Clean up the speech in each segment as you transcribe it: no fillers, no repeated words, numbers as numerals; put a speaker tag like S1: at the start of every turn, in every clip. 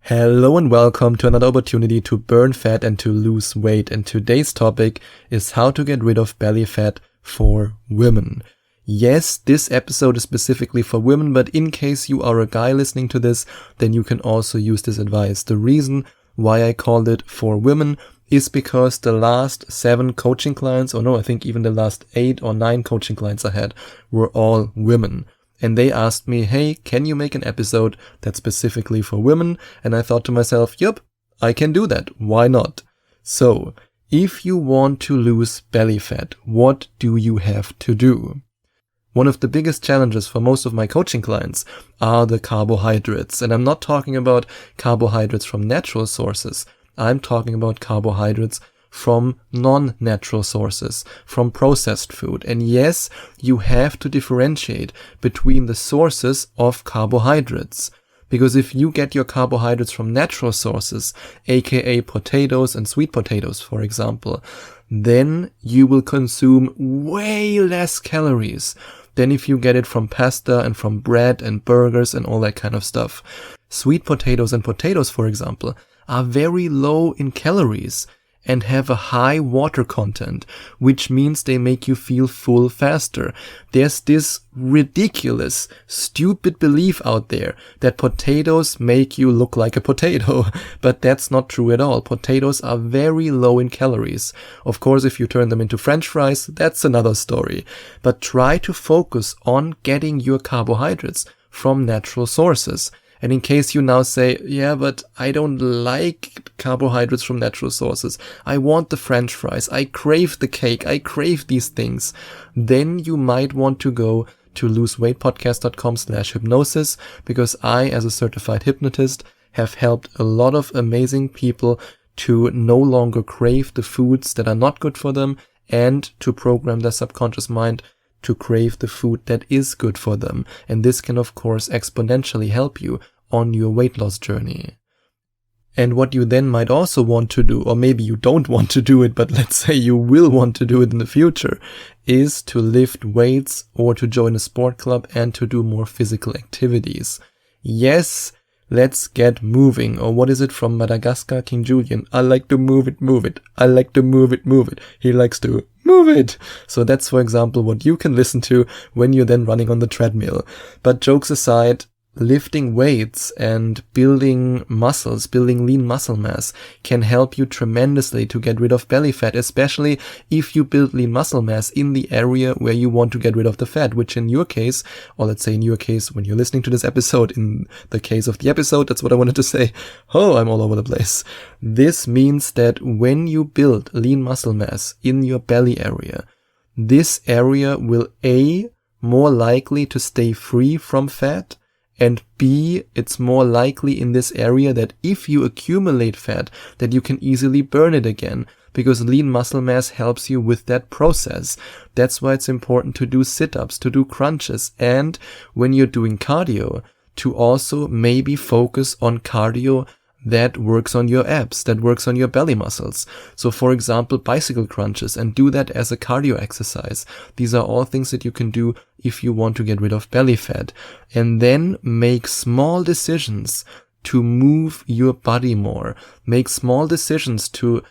S1: Hello and welcome to another opportunity to burn fat and to lose weight. And today's topic is how to get rid of belly fat for women. Yes, this episode is specifically for women, but in case you are a guy listening to this, then you can also use this advice. The reason why I called it for women is because the last 7 coaching clients, I think even the last 8 or 9 coaching clients I had were all women. And they asked me, hey, can you make an episode that's specifically for women? And I thought to myself, yep, I can do that. Why not? So, if you want to lose belly fat, what do you have to do? One of the biggest challenges for most of my coaching clients are the carbohydrates. And I'm not talking about carbohydrates from natural sources. I'm talking about carbohydrates from non-natural sources, from processed food. And yes, you have to differentiate between the sources of carbohydrates. Because if you get your carbohydrates from natural sources, aka potatoes and sweet potatoes, for example, then you will consume way less calories than if you get it from pasta and from bread and burgers and all that kind of stuff. Sweet potatoes and potatoes, for example, are very low in calories and have a high water content, which means they make you feel full faster. There's this ridiculous, stupid belief out there that potatoes make you look like a potato, but that's not true at all. Potatoes are very low in calories. Of course, if you turn them into French fries, that's another story. But try to focus on getting your carbohydrates from natural sources. And in case you now say, yeah, but I don't like carbohydrates from natural sources. I want the French fries. I crave the cake. I crave these things. Then you might want to go to loseweightpodcast.com/hypnosis, because I, as a certified hypnotist, have helped a lot of amazing people to no longer crave the foods that are not good for them and to program their subconscious mind to crave the food that is good for them. And this can, of course, exponentially help you on your weight loss journey. And what you then might also want to do, or maybe you don't want to do it, but let's say you will want to do it in the future, is to lift weights or to join a sport club and to do more physical activities. Yes, let's get moving. Or what is it from Madagascar, King Julian? I like to move it, move it. I like to move it, move it. He likes to move it. So that's, for example, what you can listen to when you're then running on the treadmill. But jokes aside, lifting weights and building muscles, building lean muscle mass can help you tremendously to get rid of belly fat, especially if you build lean muscle mass in the area where you want to get rid of the fat, which in your case, or let's say in your case when you're listening to this episode, in the case of the episode, that's what I wanted to say. Oh, I'm all over the place. This means that when you build lean muscle mass in your belly area, this area will A, more likely to stay free from fat, and B, it's more likely in this area that if you accumulate fat, that you can easily burn it again, because lean muscle mass helps you with that process. That's why it's important to do sit-ups, to do crunches, and when you're doing cardio, to also maybe focus on cardio that works on your abs, that works on your belly muscles. So for example, bicycle crunches, and do that as a cardio exercise. These are all things that you can do if you want to get rid of belly fat. And then make small decisions to move your body more. Make small decisions to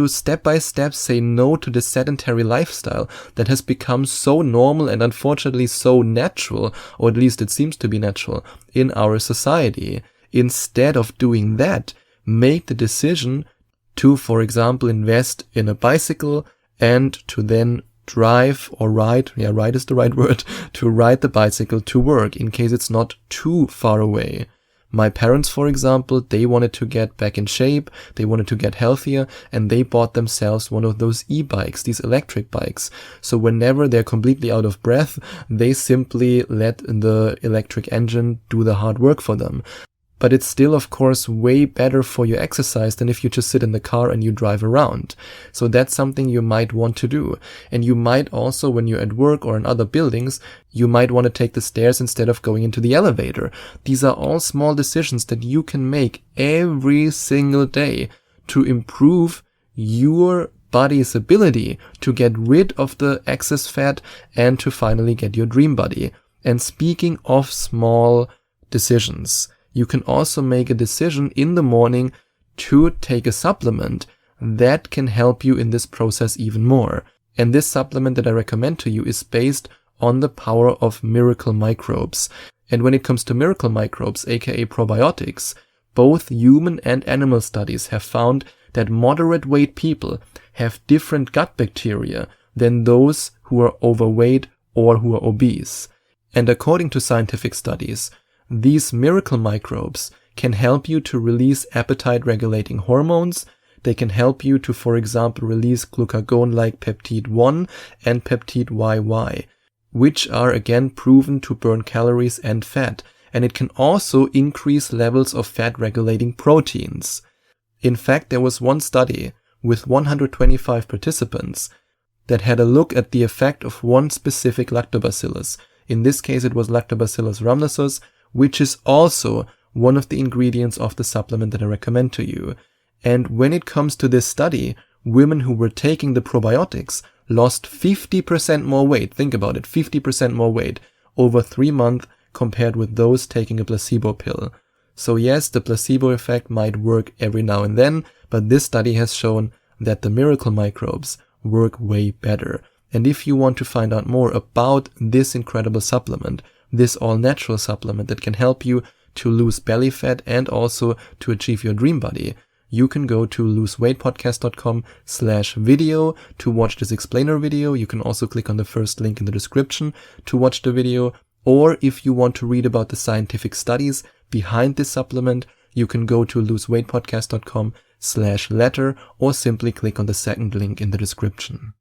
S1: step by step say no to the sedentary lifestyle that has become so normal and unfortunately so natural, or at least it seems to be natural, in our society. Instead of doing that, make the decision to, for example, invest in a bicycle and to then drive or ride, ride is the right word, to ride the bicycle to work in case it's not too far away. My parents, for example, they wanted to get back in shape, they wanted to get healthier, and they bought themselves one of those e-bikes, these electric bikes. So whenever they're completely out of breath, they simply let the electric engine do the hard work for them. But it's still, of course, way better for your exercise than if you just sit in the car and you drive around. So that's something you might want to do. And you might also, when you're at work or in other buildings, you might want to take the stairs instead of going into the elevator. These are all small decisions that you can make every single day to improve your body's ability to get rid of the excess fat and to finally get your dream body. And speaking of small decisions, you can also make a decision in the morning to take a supplement that can help you in this process even more. And this supplement that I recommend to you is based on the power of miracle microbes. And when it comes to miracle microbes, aka probiotics, both human and animal studies have found that moderate weight people have different gut bacteria than those who are overweight or who are obese. And according to scientific studies, these miracle microbes can help you to release appetite-regulating hormones. They can help you to, for example, release glucagon-like peptide 1 and peptide YY, which are again proven to burn calories and fat. And it can also increase levels of fat-regulating proteins. In fact, there was one study with 125 participants that had a look at the effect of one specific lactobacillus. In this case, it was Lactobacillus rhamnosus, which is also one of the ingredients of the supplement that I recommend to you. And when it comes to this study, women who were taking the probiotics lost 50% more weight. Think about it, 50% more weight over 3 months compared with those taking a placebo pill. So yes, the placebo effect might work every now and then, but this study has shown that the miracle microbes work way better. And if you want to find out more about this incredible supplement, this all-natural supplement that can help you to lose belly fat and also to achieve your dream body, you can go to loseweightpodcast.com/video to watch this explainer video. You can also click on the first link in the description to watch the video. Or if you want to read about the scientific studies behind this supplement, you can go to loseweightpodcast.com/letter or simply click on the second link in the description.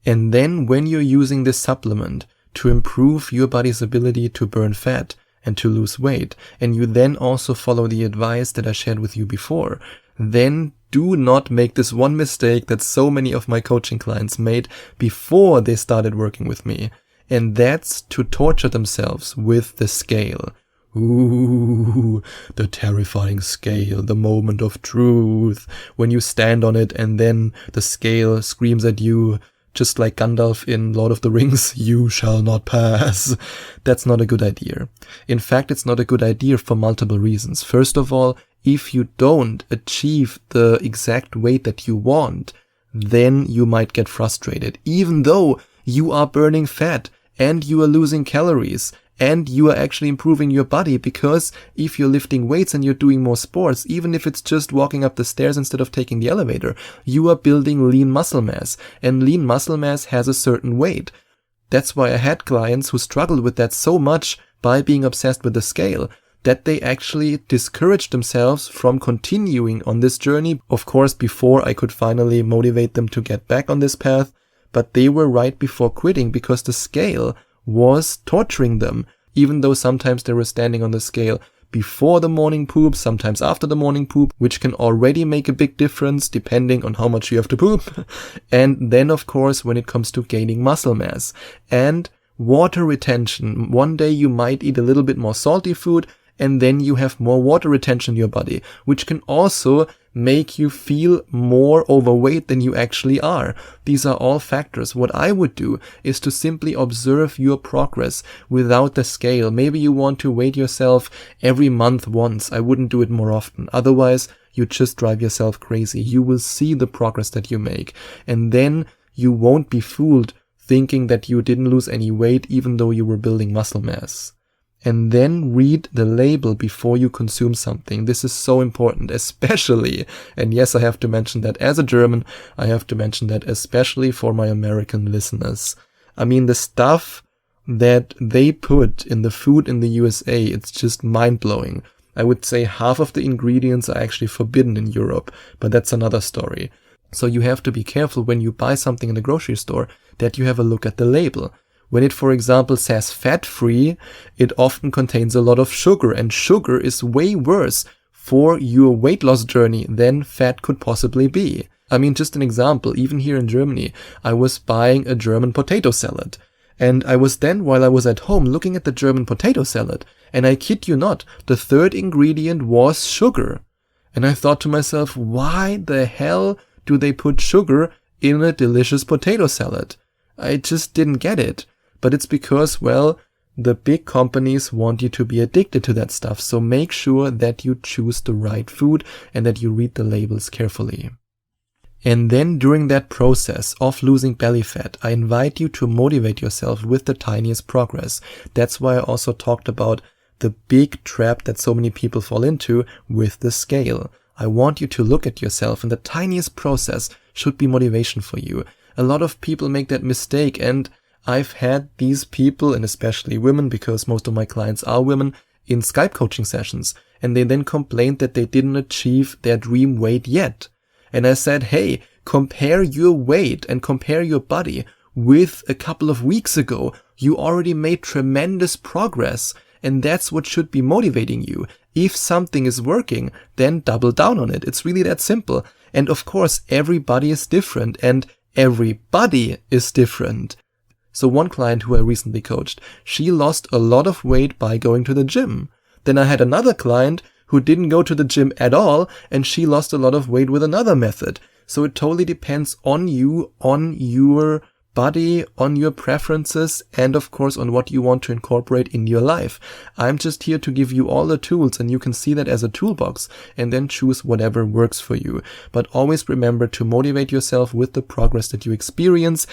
S1: And then when you're using this supplement to improve your body's ability to burn fat and to lose weight, and you then also follow the advice that I shared with you before, then do not make this one mistake that so many of my coaching clients made before they started working with me. And that's to torture themselves with the scale. Ooh, the terrifying scale, the moment of truth, when you stand on it and then the scale screams at you, just like Gandalf in Lord of the Rings, you shall not pass. That's not a good idea. In fact, it's not a good idea for multiple reasons. First of all, if you don't achieve the exact weight that you want, then you might get frustrated, even though you are burning fat and you are losing calories and you are actually improving your body, because if you're lifting weights and you're doing more sports, even if it's just walking up the stairs instead of taking the elevator, you are building lean muscle mass, and lean muscle mass has a certain weight. That's why I had clients who struggled with that so much by being obsessed with the scale that they actually discouraged themselves from continuing on this journey. Of course, before I could finally motivate them to get back on this path, but they were right before quitting because the scale was torturing them, even though sometimes they were standing on the scale before the morning poop, sometimes after the morning poop, which can already make a big difference depending on how much you have to poop. And then, of course, when it comes to gaining muscle mass and water retention, one day you might eat a little bit more salty food and then you have more water retention in your body, which can also make you feel more overweight than you actually are. These are all factors. What I would do is to simply observe your progress without the scale. Maybe you want to weigh yourself every month once. I wouldn't do it more often. Otherwise, you just drive yourself crazy. You will see the progress that you make. And then you won't be fooled thinking that you didn't lose any weight even though you were building muscle mass. And then read the label before you consume something. This is so important, especially, and yes, I have to mention that as a German, I have to mention that especially for my American listeners. I mean, the stuff that they put in the food in the USA, it's just mind-blowing. I would say half of the ingredients are actually forbidden in Europe, but that's another story. So you have to be careful when you buy something in the grocery store that you have a look at the label. When it, for example, says fat-free, it often contains a lot of sugar, and sugar is way worse for your weight loss journey than fat could possibly be. I mean, just an example, even here in Germany, I was buying a German potato salad. And I was then, while I was at home, looking at the German potato salad, and I kid you not, the third ingredient was sugar. And I thought to myself, why the hell do they put sugar in a delicious potato salad? I just didn't get it. But it's because, well, the big companies want you to be addicted to that stuff. So make sure that you choose the right food and that you read the labels carefully. And then during that process of losing belly fat, I invite you to motivate yourself with the tiniest progress. That's why I also talked about the big trap that so many people fall into with the scale. I want you to look at yourself, and the tiniest process should be motivation for you. A lot of people make that mistake, and I've had these people, and especially women, because most of my clients are women, in Skype coaching sessions, and they then complained that they didn't achieve their dream weight yet. And I said, hey, compare your weight and compare your body with a couple of weeks ago. You already made tremendous progress, and that's what should be motivating you. If something is working, then double down on it. It's really that simple. And of course, everybody is different, and everybody is different. So one client who I recently coached, she lost a lot of weight by going to the gym. Then I had another client who didn't go to the gym at all, and she lost a lot of weight with another method. So it totally depends on you, on your body, on your preferences, and of course on what you want to incorporate in your life. I'm just here to give you all the tools, and you can see that as a toolbox and then choose whatever works for you. But always remember to motivate yourself with the progress that you experience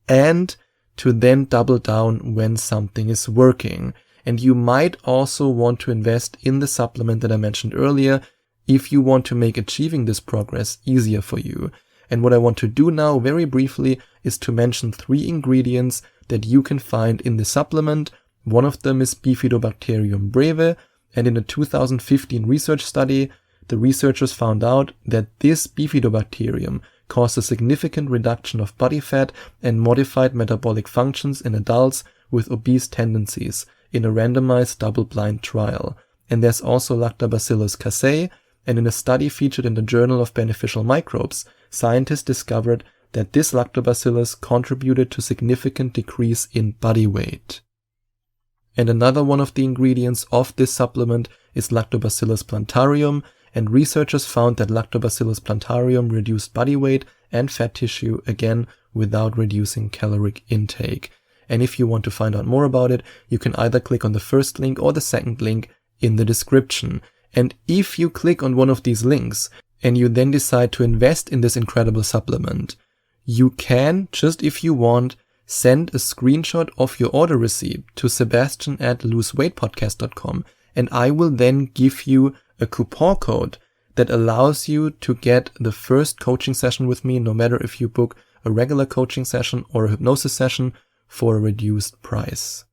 S1: and to then double down when something is working. And you might also want to invest in the supplement that I mentioned earlier if you want to make achieving this progress easier for you. And what I want to do now very briefly is to mention 3 ingredients that you can find in the supplement. One of them is Bifidobacterium breve, and in a 2015 research study, the researchers found out that this Bifidobacterium caused a significant reduction of body fat and modified metabolic functions in adults with obese tendencies in a randomized double-blind trial. And there's also Lactobacillus casei, and in a study featured in the Journal of Beneficial Microbes, scientists discovered that this lactobacillus contributed to significant decrease in body weight. And another one of the ingredients of this supplement is Lactobacillus plantarium, and researchers found that Lactobacillus plantarium reduced body weight and fat tissue, again without reducing caloric intake. And if you want to find out more about it, you can either click on the first link or the second link in the description. And if you click on one of these links and you then decide to invest in this incredible supplement, you can, just if you want, send a screenshot of your order receipt to sebastian@loseweightpodcast.com, and I will then give you a coupon code that allows you to get the first coaching session with me, no matter if you book a regular coaching session or a hypnosis session, for a reduced price.